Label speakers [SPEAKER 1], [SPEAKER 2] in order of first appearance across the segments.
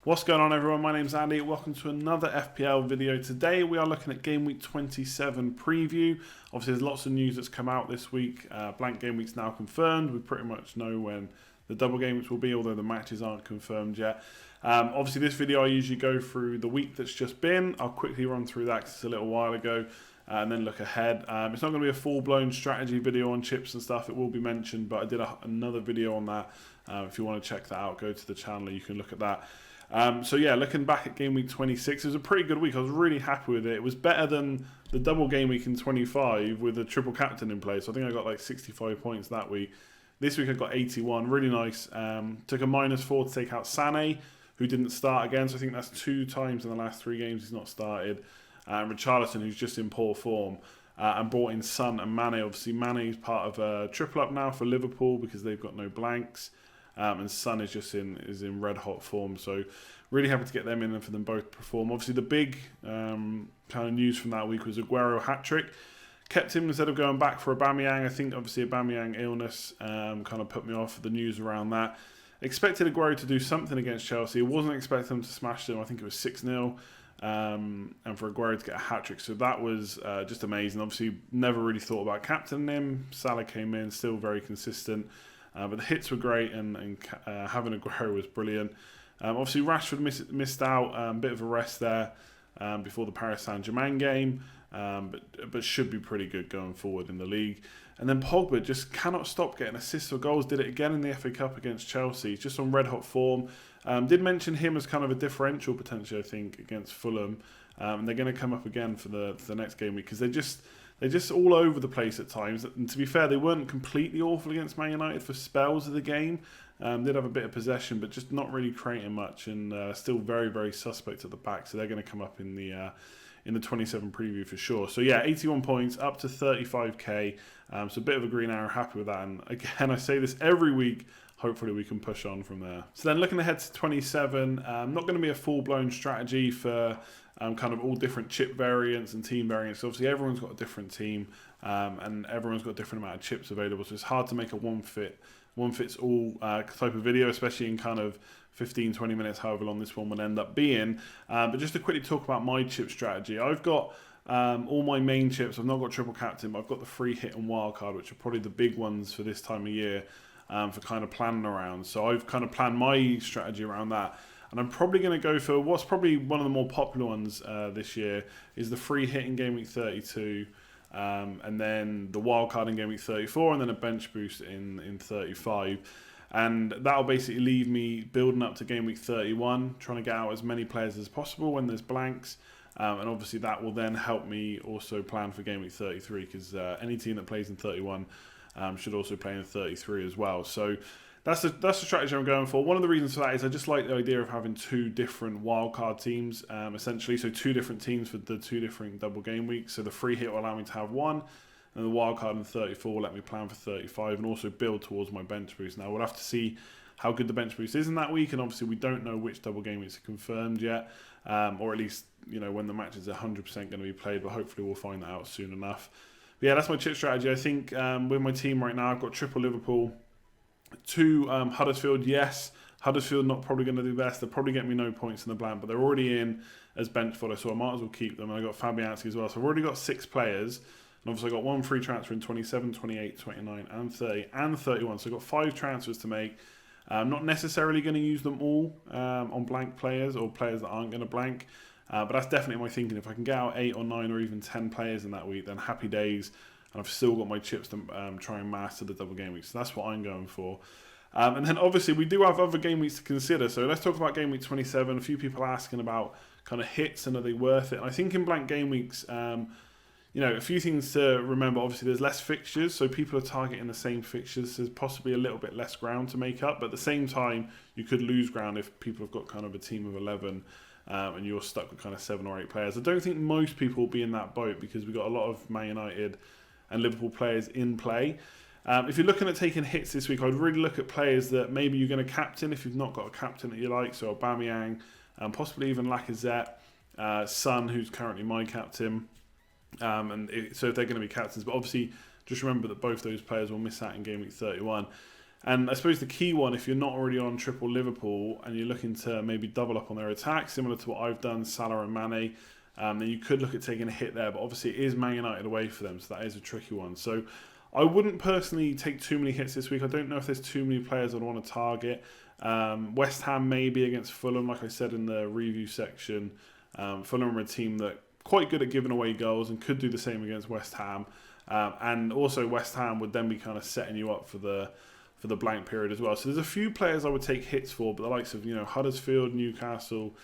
[SPEAKER 1] What's going on, everyone? My name's Andy. Welcome to another FPL video. Today we are looking at Game Week 27 preview. Obviously there's lots of news that's come out this week. Blank Game Week's now confirmed. We pretty much know when the double game weeks will be, although the matches aren't confirmed yet. Obviously this video I usually go through the week that's just been. I'll quickly run through that because it's a little while ago. And then look ahead. It's not going to be a full-blown strategy video on chips and stuff. It will be mentioned, but I did another video on that. If you want to check that out, go to the channel. You can look at that. So yeah, looking back at Game Week 26, it was a pretty good week. I was really happy with it. It was better than the double Game Week in 25 with a triple captain in place. I think I got like 65 points that week. This week I got 81. Really nice. Took a -4 to take out Sané, who didn't start again. So I think that's 2 times in the last 3 games he's not started. Richarlison, who's just in poor form, and brought in Son and Mane. Obviously, Mane is part of a triple up now for Liverpool because they've got no blanks, and Son is just in red hot form. So really happy to get them in and for them both to perform. Obviously, the big kind of news from that week was Aguero hat-trick. Kept him instead of going back for Aubameyang. I think obviously Aubameyang illness kind of put me off the news around that. Expected Aguero to do something against Chelsea. I wasn't expecting them to smash them. I think it was 6-0. And for Aguero to get a hat-trick, so that was just amazing. Obviously never really thought about captaining him. Salah came in, still very consistent, but the hits were great, and having Aguero was brilliant. Obviously Rashford missed out, bit of a rest there before the Paris Saint-Germain game, but should be pretty good going forward in the league. And then Pogba just cannot stop getting assists or goals. Did it again in the FA Cup against Chelsea. He's just on red hot form. Did mention him as kind of a differential potential, I think, against Fulham. And they're going to come up again for the next game week because they're just all over the place at times. And to be fair, they weren't completely awful against Man United for spells of the game. Did have a bit of possession, but just not really creating much, and still very, very suspect at the back. So they're going to come up in the 27 preview for sure. So yeah, 81 points, up to 35k. So a bit of a green arrow, happy with that. And again, I say this every week, hopefully we can push on from there. So then looking ahead to 27, not going to be a full-blown strategy for kind of all different chip variants and team variants. So obviously everyone's got a different team, and everyone's got a different amount of chips available. So it's hard to make a one-fits-all type of video, especially in kind of 15-20 minutes, however long this one will end up being. But just to quickly talk about my chip strategy, I've got all my main chips. I've not got triple captain, but I've got the free hit and wild card, which are probably the big ones for this time of year for kind of planning around. So I've kind of planned my strategy around that. And I'm probably going to go for what's probably one of the more popular ones this year is the free hit in Game Week 32. And then the wild card in Game Week 34, and then a bench boost in 35. And that'll basically leave me building up to Game Week 31, trying to get out as many players as possible when there's blanks. And obviously that will then help me also plan for Game Week 33, because any team that plays in 31 should also play in 33 as well. So that's the strategy I'm going for. One of the reasons for that is I just like the idea of having 2 different wildcard teams, essentially. So 2 different teams for the 2 different double game weeks. So the free hit will allow me to have 1, and the wildcard in 34 will let me plan for 35 and also build towards my bench boost. Now we'll have to see how good the bench boost is in that week, and obviously we don't know which double game weeks are confirmed yet, or at least when the matches are 100% going to be played, but hopefully we'll find that out soon enough. But yeah, that's my chip strategy. I think with my team right now, I've got triple Liverpool, 2 Huddersfield. Yes, Huddersfield not probably going to do best. They'll probably get me no points in the blank, but they're already in as bench fodder, so I might as well keep them. And I got Fabianski as well, so I've already got 6 players. And obviously I got 1 free transfer in 27, 28, 29, and 30, and 31. So I've got 5 transfers to make. I'm not necessarily going to use them all on blank players or players that aren't going to blank. But that's definitely my thinking. If I can get out 8 or 9 or even 10 players in that week, then happy days. And I've still got my chips to try and master the double game week. So that's what I'm going for. And then obviously we do have other game weeks to consider. So let's talk about game week 27. A few people asking about kind of hits and are they worth it. And I think in blank game weeks, a few things to remember. Obviously there's less fixtures, so people are targeting the same fixtures. There's possibly a little bit less ground to make up. But at the same time, you could lose ground if people have got kind of a team of 11 and you're stuck with kind of 7 or 8 players. I don't think most people will be in that boat because we've got a lot of Man United and Liverpool players in play. If you're looking at taking hits this week, I'd really look at players that maybe you're going to captain if you've not got a captain that you like. So Aubameyang, possibly even Lacazette, Son, who's currently my captain. So if they're going to be captains, but obviously just remember that both those players will miss out in Game Week 31. And I suppose the key one, if you're not already on triple Liverpool and you're looking to maybe double up on their attack, similar to what I've done, Salah and Mane, then you could look at taking a hit there. But obviously it is Man United away for them, so that is a tricky one. So I wouldn't personally take too many hits this week. I don't know if there's too many players I'd want to target. West Ham maybe against Fulham, like I said in the review section. Fulham are a team that quite good at giving away goals and could do the same against West Ham. And also West Ham would then be kind of setting you up for the blank period as well. So there's a few players I would take hits for, but the likes of Huddersfield, Newcastle,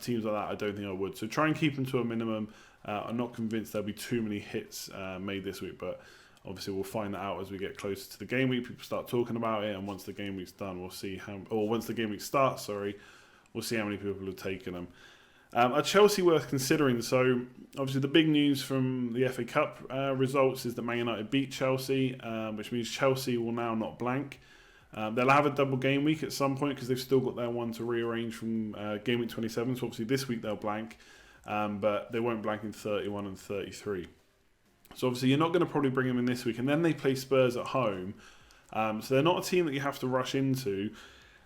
[SPEAKER 1] teams like that, I don't think I would. So try and keep them to a minimum. I'm not convinced there'll be too many hits made this week, but obviously we'll find that out as we get closer to the game week. People start talking about it, and once the game week's done, we'll see once the game week starts, we'll see how many people have taken them. Are Chelsea worth considering? So obviously the big news from the FA Cup results is that Man United beat Chelsea, which means Chelsea will now not blank. They'll have a double game week at some point because they've still got their one to rearrange from game week 27. So obviously this week they'll blank, but they won't blank in 31 and 33. So obviously you're not going to probably bring them in this week. And then they play Spurs at home. So they're not a team that you have to rush into.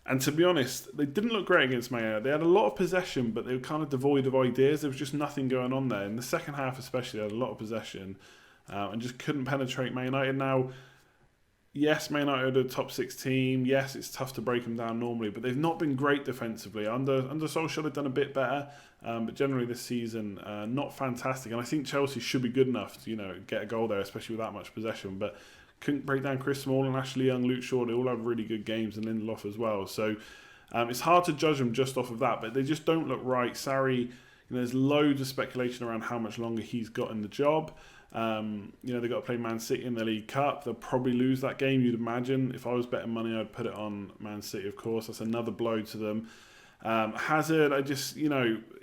[SPEAKER 1] And to be honest, they didn't look great against Man United. They had a lot of possession, but they were kind of devoid of ideas. There was just nothing going on there. In the second half especially, they had a lot of possession and just couldn't penetrate Man United. Now, yes, Man United are a top 6 team. Yes, it's tough to break them down normally, but they've not been great defensively. Under Solskjaer, they've done a bit better, but generally this season, not fantastic. And I think Chelsea should be good enough to get a goal there, especially with that much possession. But couldn't break down Chris Smalling, Ashley Young, Luke Shaw. They all have really good games, and Lindelof as well. So it's hard to judge them just off of that, but they just don't look right. Sarri, there's loads of speculation around how much longer he's got in the job. They've got to play Man City in the League Cup. They'll probably lose that game, you'd imagine. If I was betting money, I'd put it on Man City, of course. That's another blow to them. Hazard,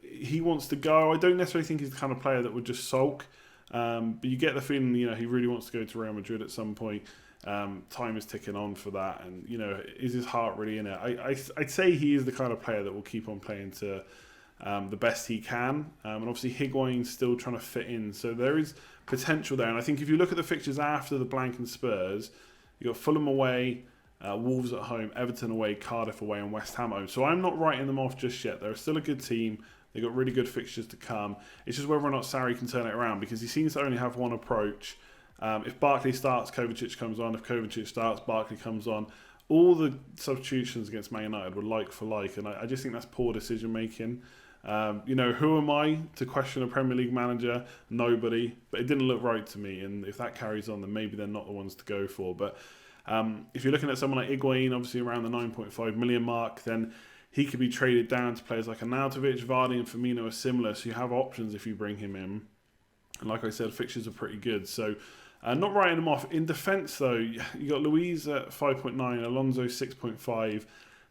[SPEAKER 1] he wants to go. I don't necessarily think he's the kind of player that would just sulk. But you get the feeling, he really wants to go to Real Madrid at some point. Time is ticking on for that, and is his heart really in it? I'd say he is the kind of player that will keep on playing to the best he can, and obviously Higuain's still trying to fit in, so there is potential there. And I think if you look at the fixtures after the blank and Spurs, you got Fulham away, Wolves at home, Everton away, Cardiff away, and West Ham home. So I'm not writing them off just yet. They're still a good team. They've got really good fixtures to come. It's just whether or not Sarri can turn it around, because he seems to only have one approach. If Barkley starts, Kovacic comes on. If Kovacic starts, Barkley comes on. All the substitutions against Man United were like for like, and I just think that's poor decision making. Who am I to question a Premier League manager? Nobody. But it didn't look right to me, and if that carries on, then maybe they're not the ones to go for. But if you're looking at someone like Higuain, obviously around the 9.5 million mark, then he could be traded down to players like Arnautovic, Vardy and Firmino are similar, so you have options if you bring him in. And like I said, fixtures are pretty good, so not writing them off. In defence, though, you got Luiz at 5.9, Alonso 6.5,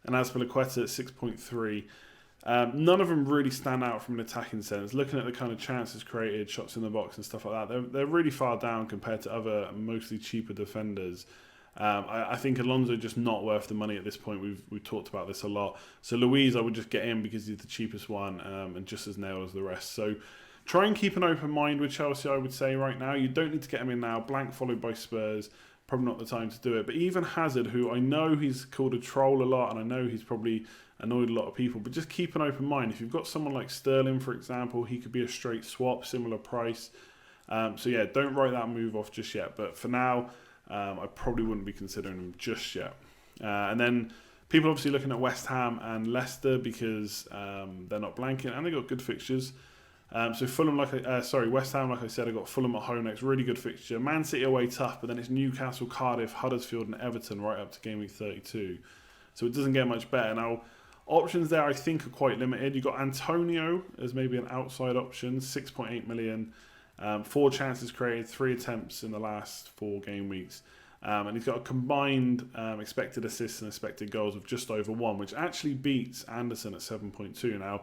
[SPEAKER 1] and Azpilicueta at 6.3. None of them really stand out from an attacking sense. Looking at the kind of chances created, shots in the box and stuff like that, they're really far down compared to other mostly cheaper defenders. I think Alonso just not worth the money at this point. We've talked about this a lot. So Luiz, I would just get in because he's the cheapest one and just as nailed as the rest. So try and keep an open mind with Chelsea, I would say, right now. You don't need to get him in now. Blank followed by Spurs. Probably not the time to do it. But even Hazard, who I know he's called a troll a lot, and I know he's probably annoyed a lot of people, but just keep an open mind. If you've got someone like Sterling, for example, he could be a straight swap, similar price. Don't write that move off just yet. But for now, I probably wouldn't be considering them just yet. And then people obviously looking at West Ham and Leicester because they're not blanking and they got good fixtures. So Fulham, West Ham, like I said, I got Fulham at home next, really good fixture. Man City away tough, but then it's Newcastle, Cardiff, Huddersfield, and Everton right up to game week 32. So it doesn't get much better. Now, options there I think are quite limited. You've got Antonio as maybe an outside option, 6.8 million. 4 chances created, 3 attempts in the last 4 game weeks. And he's got a combined expected assists and expected goals of just over 1, which actually beats Anderson at 7.2. Now,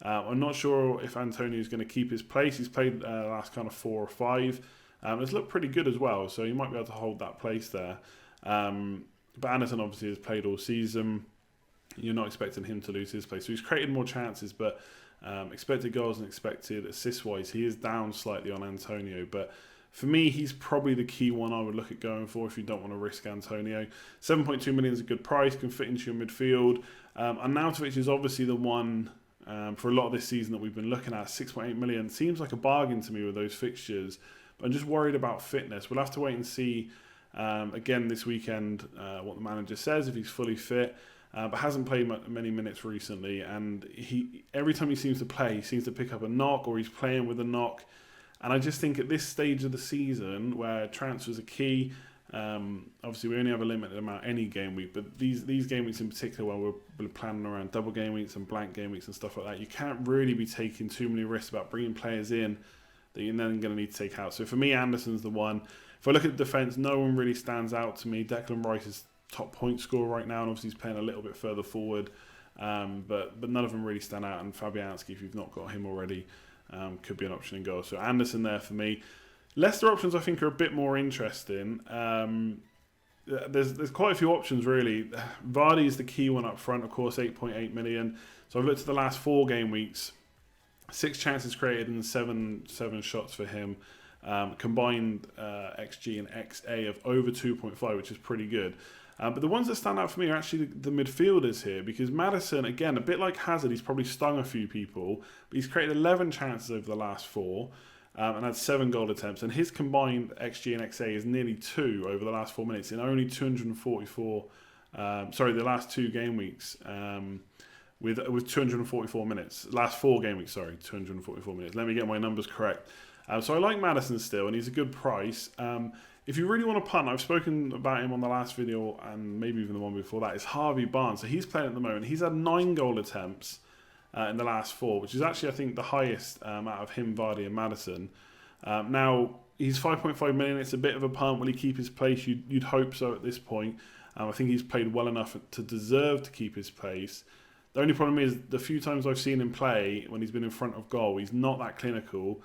[SPEAKER 1] I'm not sure if Antonio is going to keep his place. He's played the last kind of 4 or 5. It's looked pretty good as well, so he might be able to hold that place there. But Anderson obviously has played all season. You're not expecting him to lose his place. So he's created more chances, but expected goals and expected assists-wise, he is down slightly on Antonio. But For me, he's probably the key one I would look at going for if you don't want to risk Antonio. 7.2 million is a good price, can fit into your midfield. Arnautovic is obviously the one for a lot of this season that we've been looking at. 6.8 million seems like a bargain to me with those fixtures, but I'm just worried about fitness. We'll have to wait and see again this weekend what the manager says, if he's fully fit. But hasn't played many minutes recently, and every time he seems to play, he seems to pick up a knock, or he's playing with a knock. And I just think at this stage of the season, where transfers are key, obviously we only have a limited amount any game week, but these game weeks in particular, where we're planning around double game weeks and blank game weeks and stuff like that, you can't really be taking too many risks about bringing players in that you're then going to need to take out. So for me, Anderson's the one. If I look at the defence, no one really stands out to me. Declan Rice is top point scorer right now, and obviously he's playing a little bit further forward, but none of them really stand out. And Fabianski, if you've not got him already, could be an option in goal. So Anderson there for me. Leicester options I think are a bit more interesting. There's quite a few options really. Vardy is the key one up front, of course, 8.8 million. So I've looked at the last 4 game weeks, 6 chances created and 7 shots for him. Combined XG and XA of over 2.5, which is pretty good. But the ones that stand out for me are actually the midfielders here, because Maddison, again, a bit like Hazard, he's probably stung a few people, but he's created 11 chances over the last 4 and had 7 goal attempts, and his combined XG and XA is nearly 2 over the last 4 minutes in only 244, the last 2 game weeks, with 244 minutes. Last 4 game weeks, 244 minutes. Let me get my numbers correct. So I like Maddison still, and he's a good price. If you really want to punt, I've spoken about him on the last video and maybe even the one before that, is Harvey Barnes. So he's playing at the moment. He's had 9 goal attempts in the last 4, which is actually, I think, the highest out of him, Vardy and Maddison. Now, he's 5.5 million. It's a bit of a punt. Will he keep his place? You'd hope so at this point. I think he's played well enough to deserve to keep his place. The only problem is the few times I've seen him play, when he's been in front of goal, he's not that clinical.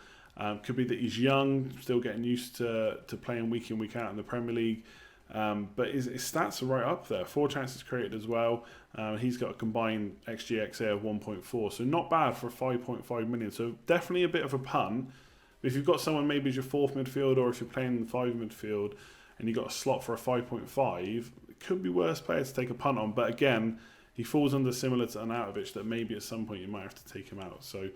[SPEAKER 1] Could be that he's young, still getting used to playing week in, week out in the Premier League. But his stats are right up there. 4 chances created as well. He's got a combined XG/XA of 1.4, so not bad for 5.5 million. So definitely a bit of a punt. But if you've got someone maybe as your 4th midfield, or if you're playing 5 midfield and you've got a slot for a 5.5, it could be worse player to take a punt on. But again, he falls under similar to Arnautovic, that maybe at some point you might have to take him out. So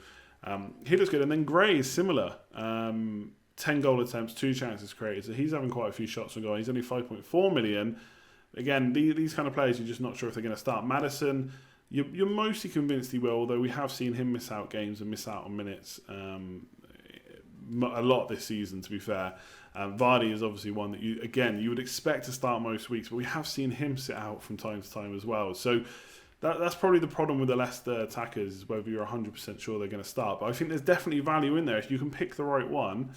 [SPEAKER 1] he looks good. And then Gray is similar. 10 goal attempts, 2 chances created. So he's having quite a few shots on goal. He's only 5.4 million. Again, these kind of players, you're just not sure if they're going to start. Maddison, you're mostly convinced he will, although we have seen him miss out games and miss out on minutes a lot this season, to be fair. Vardy is obviously one that you would expect to start most weeks, but we have seen him sit out from time to time as well. So that's probably the problem with the Leicester attackers, is whether you're 100% sure they're going to start. But I think there's definitely value in there if you can pick the right one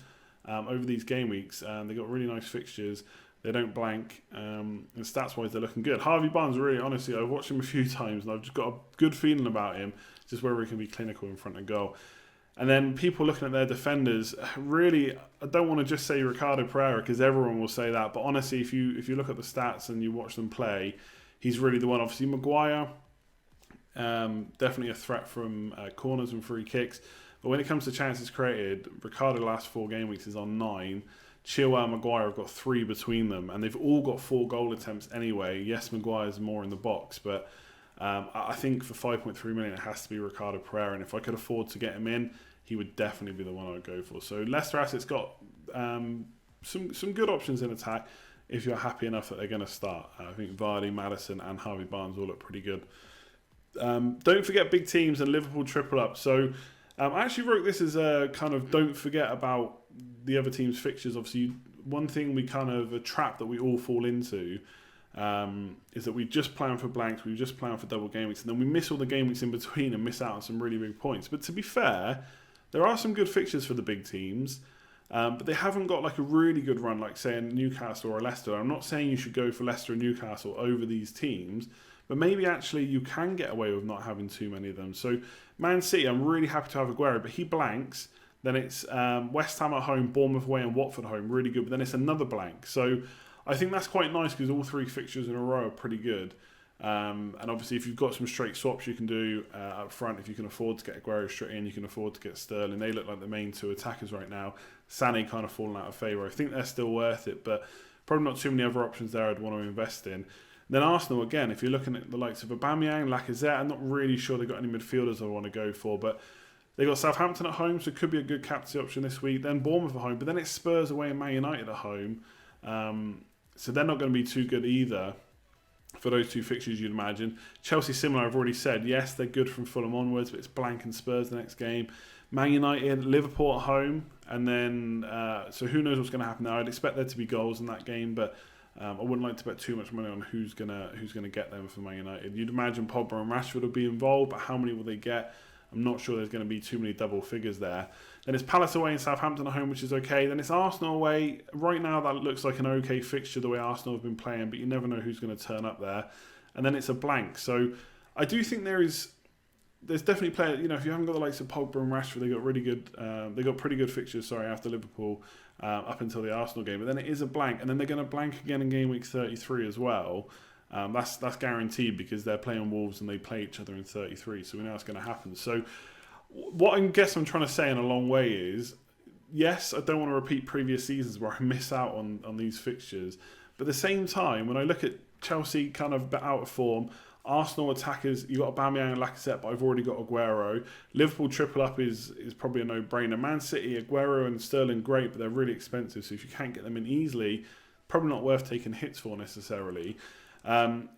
[SPEAKER 1] over these game weeks. They've got really nice fixtures. They don't blank. And stats-wise, they're looking good. Harvey Barnes, really, honestly, I've watched him a few times and I've just got a good feeling about him, just whether he can be clinical in front of goal. And then people looking at their defenders, really, I don't want to just say Ricardo Pereira, because everyone will say that. But honestly, if you look at the stats and you watch them play, he's really the one. Obviously, Maguire, definitely a threat from corners and free kicks. But when it comes to chances created, Ricardo last 4 game weeks is on 9. Chilwell and Maguire have got 3 between them, and they've all got 4 goal attempts anyway. Yes, Maguire's more in the box, but I think for 5.3 million, it has to be Ricardo Pereira. And if I could afford to get him in, he would definitely be the one I'd go for. So Leicester assets got some good options in attack if you're happy enough that they're going to start. I think Vardy, Maddison and Harvey Barnes all look pretty good. Don't forget big teams and Liverpool triple up. So I actually wrote this as a kind of don't forget about the other team's fixtures. Obviously, one thing we kind of, a trap that we all fall into is that we just plan for blanks, we just plan for double game weeks, and then we miss all the game weeks in between and miss out on some really big points. But to be fair, there are some good fixtures for the big teams, but they haven't got like a really good run, like say Newcastle or Leicester. I'm not saying you should go for Leicester and Newcastle over these teams, but maybe actually you can get away with not having too many of them. So Man City, I'm really happy to have Aguero, but he blanks. Then it's West Ham at home, Bournemouth away and Watford at home, really good. But then it's another blank. So I think that's quite nice because all 3 fixtures in a row are pretty good. And obviously, if you've got some straight swaps you can do up front, if you can afford to get Aguero straight in, you can afford to get Sterling. They look like the main two attackers right now. Sané kind of fallen out of favour. I think they're still worth it, but probably not too many other options there I'd want to invest in. Then Arsenal, again, if you're looking at the likes of Aubameyang, Lacazette, I'm not really sure they've got any midfielders I want to go for, but they've got Southampton at home, so it could be a good captaincy option this week. Then Bournemouth at home, but then it's Spurs away and Man United at home. So they're not going to be too good either for those two fixtures, you'd imagine. Chelsea, similar, I've already said. Yes, they're good from Fulham onwards, but it's blank and Spurs the next game. Man United, Liverpool at home, and then, so who knows what's going to happen there. I'd expect there to be goals in that game, but I wouldn't like to bet too much money on who's gonna get them for Man United. You'd imagine Pogba and Rashford will be involved, but how many will they get? I'm not sure there's going to be too many double figures there. Then it's Palace away and Southampton at home, which is okay. Then it's Arsenal away. Right now, that looks like an okay fixture the way Arsenal have been playing, but you never know who's going to turn up there. And then it's a blank. So I do think there's definitely players. If you haven't got the likes of Pogba and Rashford, they got really good. They got pretty good fixtures. After Liverpool, up until the Arsenal game. But then it is a blank, and then they're going to blank again in game week 33 as well. That's guaranteed because they're playing Wolves and they play each other in 33. So we know it's going to happen. So what I'm trying to say in a long way is, yes, I don't want to repeat previous seasons where I miss out on these fixtures. But at the same time, when I look at Chelsea kind of out of form, Arsenal attackers, you got Aubameyang and Lacazette, but I've already got Aguero. Liverpool triple up is probably a no-brainer. Man City, Aguero and Sterling, great, but they're really expensive. So if you can't get them in easily, probably not worth taking hits for necessarily.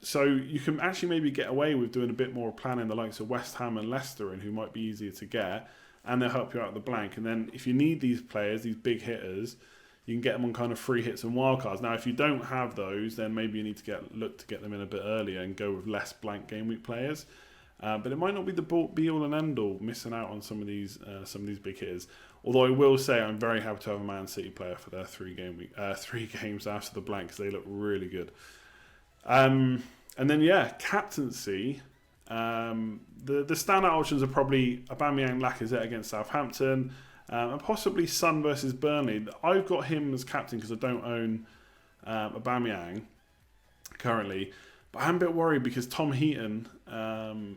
[SPEAKER 1] So you can actually maybe get away with doing a bit more planning, the likes of West Ham and Leicester, and who might be easier to get, and they'll help you out of the blank. And then if you need these players, these big hitters, you can get them on kind of free hits and wildcards. Now, if you don't have those, then maybe you need to look to get them in a bit earlier and go with less blank game week players. But it might not be the be all and end all missing out on some of these big hitters. Although I will say I'm very happy to have a Man City player for their 3 games after the blank, because they look really good. And then captaincy. The standout options are probably Aubameyang, Lacazette against Southampton. And possibly Son versus Burnley. I've got him as captain because I don't own Aubameyang currently. But I'm a bit worried because Tom Heaton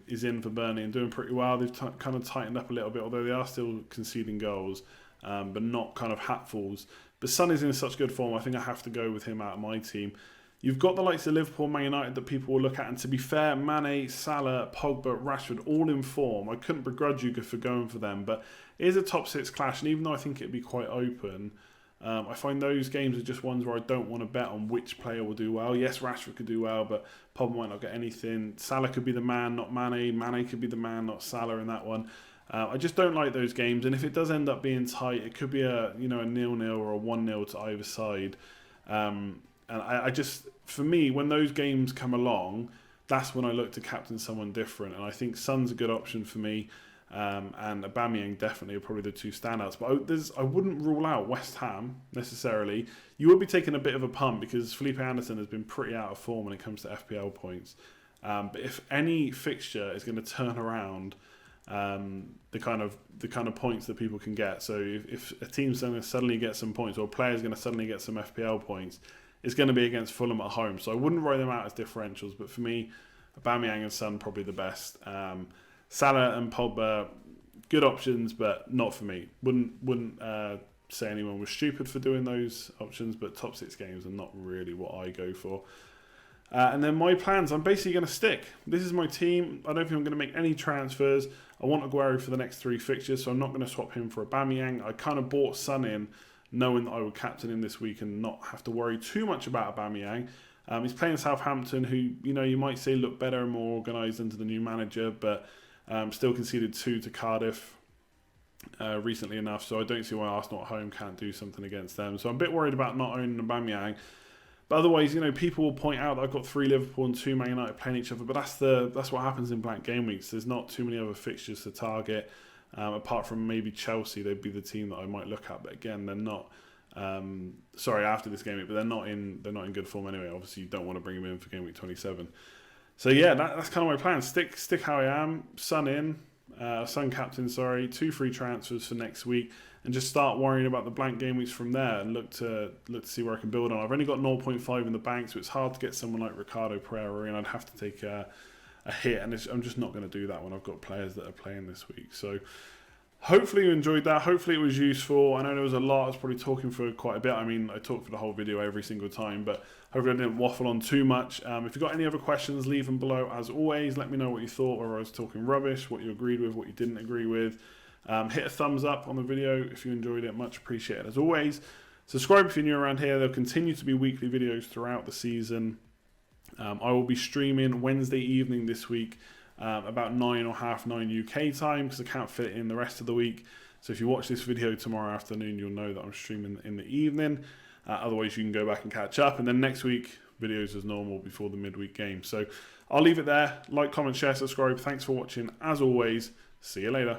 [SPEAKER 1] is in for Burnley and doing pretty well. They've kind of tightened up a little bit, although they are still conceding goals, but not kind of hatfuls. But Son is in such good form, I think I have to go with him out of my team. You've got the likes of Liverpool, Man United that people will look at, and to be fair, Mane, Salah, Pogba, Rashford, all in form. I couldn't begrudge you for going for them, but it is a top 6 clash, and even though I think it'd be quite open, I find those games are just ones where I don't want to bet on which player will do well. Yes, Rashford could do well, but Pogba might not get anything. Salah could be the man, not Mane. Mane could be the man, not Salah in that one. I just don't like those games, and if it does end up being tight, it could be a 0-0 or a 1-0 to either side. And I just, for me, when those games come along, that's when I look to captain someone different. And I think Son's a good option for me, and Aubameyang definitely are probably the 2 standouts. But I wouldn't rule out West Ham necessarily. You would be taking a bit of a punt because Felipe Anderson has been pretty out of form when it comes to FPL points. But if any fixture is going to turn around the kind of points that people can get, so if a team's going to suddenly get some points or a player's going to suddenly get some FPL points, it's going to be against Fulham at home. So I wouldn't write them out as differentials, but for me, Aubameyang and Son probably the best. Salah and Pogba, good options, but not for me. Wouldn't say anyone was stupid for doing those options, but top 6 games are not really what I go for. And then my plans, I'm basically going to stick. This is my team. I don't think I'm going to make any transfers. I want Aguero for the next 3 fixtures, so I'm not going to swap him for Aubameyang. I kind of bought Son in, knowing that I would captain him this week and not have to worry too much about Aubameyang. He's playing Southampton, who you might say look better and more organised under the new manager, but still conceded 2 to Cardiff recently enough, so I don't see why Arsenal at home can't do something against them. So I'm a bit worried about not owning Aubameyang. But otherwise, people will point out that I've got 3 Liverpool and 2 Man United playing each other, but that's what happens in blank game weeks. There's not too many other fixtures to target. Apart from maybe Chelsea, they'd be the team that I might look at. But again, they're not. After this game week, but they're not in good form anyway. Obviously, you don't want to bring them in for game week 27. So yeah, that's kind of my plan. Stick how I am. Son in. captain, sorry, 2 free transfers for next week, and just start worrying about the blank game weeks from there and look to see where I can build on. I've only got 0.5 in the bank, so it's hard to get someone like Ricardo Pereira in. I'd have to take a hit, and I'm just not going to do that when I've got players that are playing this week. So hopefully you enjoyed that. Hopefully it was useful. I know there was a lot. I was probably talking for quite a bit. I mean, I talk for the whole video every single time, but hopefully I didn't waffle on too much. If you've got any other questions, leave them below. As always, let me know what you thought, whether I was talking rubbish, what you agreed with, what you didn't agree with. Hit a thumbs up on the video if you enjoyed it. Much appreciated as always. Subscribe if you're new around here. There'll continue to be weekly videos throughout the season. I will be streaming Wednesday evening this week, about 9 or half 9 UK time, because I can't fit it in the rest of the week. So if you watch this video tomorrow afternoon, you'll know that I'm streaming in the evening. Otherwise, you can go back and catch up. And then next week, videos as normal before the midweek game. So I'll leave it there. Like, comment, share, subscribe. Thanks for watching. As always, see you later.